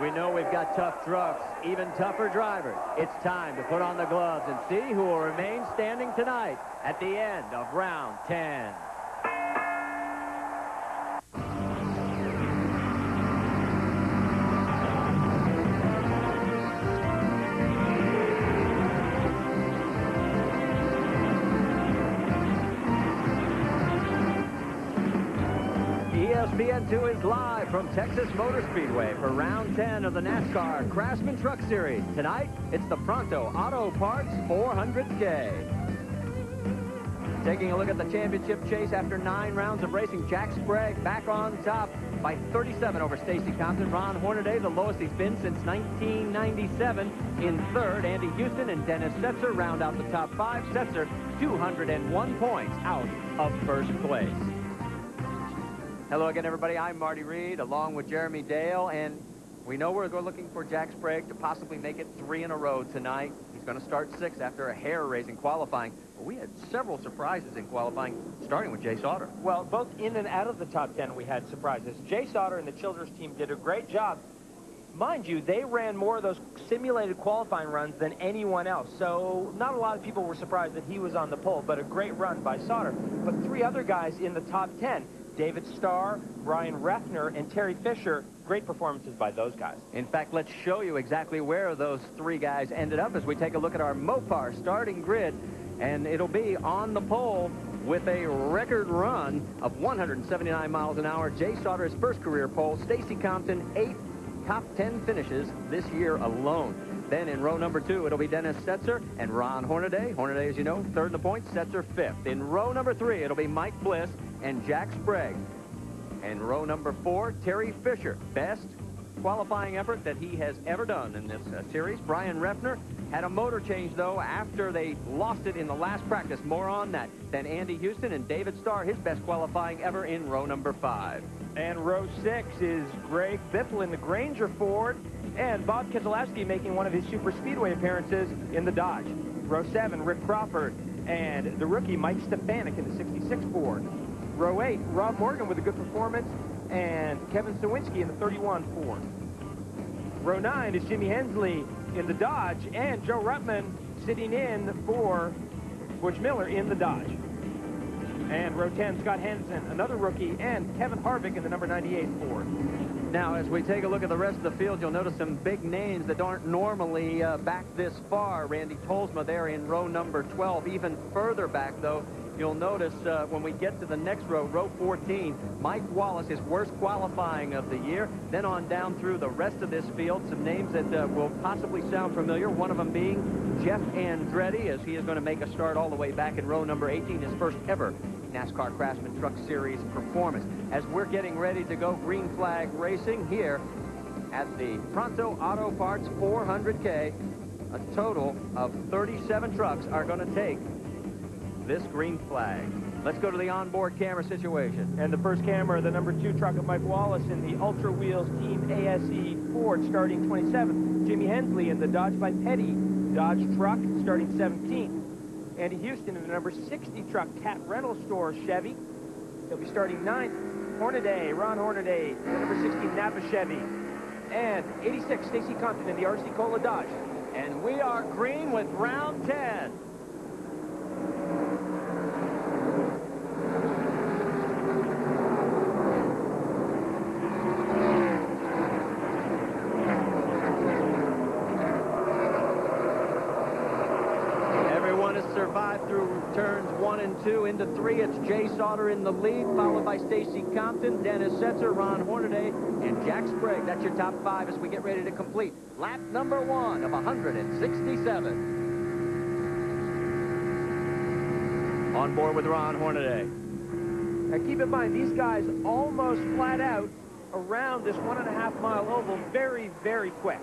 We know we've got tough trucks, even tougher drivers. It's time to put on the gloves and see who will remain standing tonight at the end of round 10. ESPN2 is live from Texas Motor Speedway for round 10 of the NASCAR Craftman Truck Series. Tonight, it's the Pronto Auto Parts 400K. Taking a look at the championship chase after 9 rounds of racing, Jack Sprague back on top by 37 over Stacy Compton. Ron Hornaday, the lowest he's been since 1997. In third, Andy Houston and Dennis Setzer round out the top 5. Setzer, 201 points out of first place. Hello again, everybody. I'm Marty Reed, along with Jeremy Dale, and we know we're looking for Jack Sprague to possibly make it 3 in a row tonight. He's going to start 6 after a hair-raising qualifying. But we had several surprises in qualifying, starting with Jay Sauter. Well, both in and out of the top 10, we had surprises. Jay Sauter and the Childers team did a great job. Mind you, they ran more of those simulated qualifying runs than anyone else, so not a lot of people were surprised that he was on the pole, but a great run by Sauter. But 3 other guys in the top 10, David Starr, Brian Reffner, and Terry Fisher, great performances by those guys. In fact, let's show you exactly where those 3 guys ended up as we take a look at our Mopar starting grid, and it'll be on the pole with a record run of 179 miles an hour. Jay Sauter's first career pole. Stacy Compton, 8 top 10 finishes this year alone. Then in row number 2, it'll be Dennis Setzer and Ron Hornaday. Hornaday, as you know, 3rd in the points, Setzer 5th. In row number 3, it'll be Mike Bliss and Jack Sprague. And row number 4, Terry Fisher. Best qualifying effort that he has ever done in this series. Brian Reffner had a motor change, though, after they lost it in the last practice. More on that. Then Andy Houston and David Starr, his best qualifying ever in row number 5. And row 6 is Greg Biffle in the Granger Ford, and Bob Keselowski making one of his Super Speedway appearances in the Dodge. Row 7, Rick Crawford, and the rookie Mike Stefanik in the 66 Ford. Row 8, Rob Morgan with a good performance, and Kevin Sawinski in the 31 Ford. Row 9 is Jimmy Hensley in the Dodge, and Joe Ruttman sitting in for Butch Miller in the Dodge. And row 10, Scott Hansen, another rookie, and Kevin Harvick in the number 98 Ford. Now, as we take a look at the rest of the field, you'll notice some big names that aren't normally back this far. Randy Tolsma there in row number 12. Even further back, though, you'll notice when we get to the next row, row 14, Mike Wallace, his worst qualifying of the year. Then on down through the rest of this field, some names that will possibly sound familiar, one of them being Jeff Andretti, as he is going to make a start all the way back in row number 18, his first ever NASCAR Craftman Truck Series performance. As we're getting ready to go green flag racing here at the Pronto Auto Parts 400K, a total of 37 trucks are going to take this green flag. Let's go to the onboard camera situation. And the first camera, the number 2 truck of Mike Wallace in the Ultra Wheels Team ASE Ford starting 27th. Jimmy Hensley in the Dodge by Petty Dodge truck starting 17th. Andy Houston in the number 60 truck Cat Rental Store Chevy. He'll be starting 9th. Hornaday, Ron Hornaday, the number 16 Napa Chevy. And 86, Stacy Compton in the RC Cola Dodge. And we are green with round 10. Survived through turns 1 and 2 into 3. It's Jay Sauter in the lead, followed by Stacy Compton, Dennis Setzer, Ron Hornaday, and Jack Sprague. That's your top 5 as we get ready to complete lap number 1 of 167. On board with Ron Hornaday. Now keep in mind, these guys almost flat out around this 1.5-mile oval very, very quick.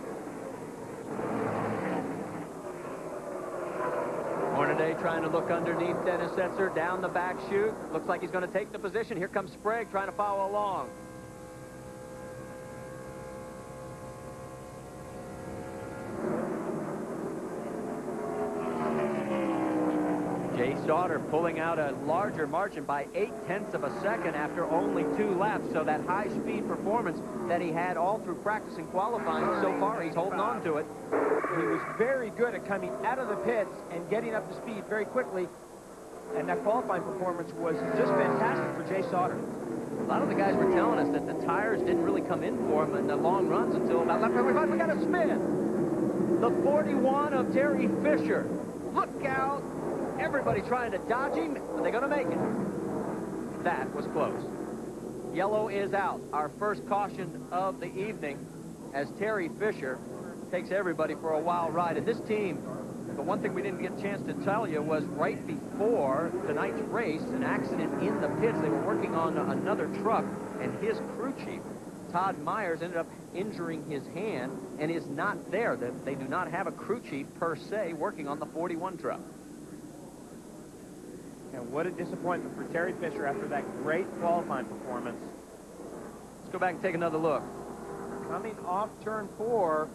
Hornaday trying to look underneath Dennis Setzer, down the back chute. Looks like he's going to take the position. Here comes Sprague trying to follow along. Jay Sauter pulling out a larger margin by 0.8 of a second after only 2 laps. So that high-speed performance that he had all through practice and qualifying, so far he's holding on to it. He was very good at coming out of the pits and getting up to speed very quickly. And that qualifying performance was just fantastic for Jay Sauter. A lot of the guys were telling us that the tires didn't really come in for him in the long runs until about lap 25. We got a spin. The 41 of Terry Fisher. Look out. Everybody trying to dodge him. Are they going to make it? That was close. Yellow is out. Our first caution of the evening as Terry Fisher takes everybody for a wild ride. And this team, the one thing we didn't get a chance to tell you was right before tonight's race, an accident in the pits. They were working on another truck, and his crew chief, Todd Myers, ended up injuring his hand and is not there. They do not have a crew chief per se working on the 41 truck. And what a disappointment for Terry Fisher after that great qualifying performance. Let's go back and take another look. Coming off turn 4.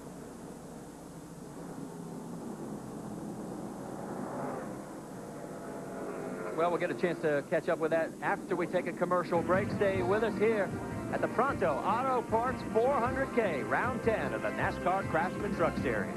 Well, we'll get a chance to catch up with that after we take a commercial break. Stay with us here at the Pronto Auto Parts 400K, round 10 of the NASCAR Craftman Truck Series.